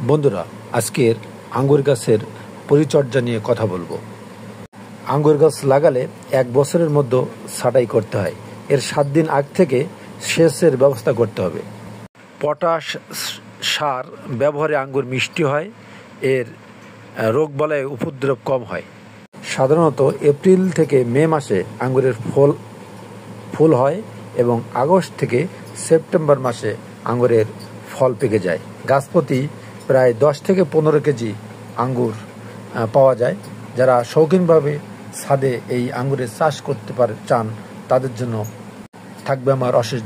বন্ধুরা, আজকের আঙ্গুর গাছের পরিচর্যা নিয়ে কথা বলবো। আঙ্গুর গাছ লাগালে 1 বছরের মধ্যে ছাঁটাই করতে হয়। এর 7 দিন আগ থেকে সেচের ব্যবস্থা করতে হবে। পটাশ সার ব্যবহারে আঙ্গুর মিষ্টি হয়, এর রোগবালাই উপদ্রব কম হয়। সাধারণত এপ্রিল থেকে মে মাসে আঙ্গুরের ফুল হয় এবং আগস্ট থেকে সেপ্টেম্বর মাসে আঙ্গুরের ফল পেকে যায়। গাছ প্রতি প্রায় 10 থেকে 15 কেজি আঙ্গুর পাওয়া যায়। যারা শৌখিনভাবে ছাদে এই আঙ্গুরের চাষ করতে চান, তাদের জন্য থাকবে আমার অশেষ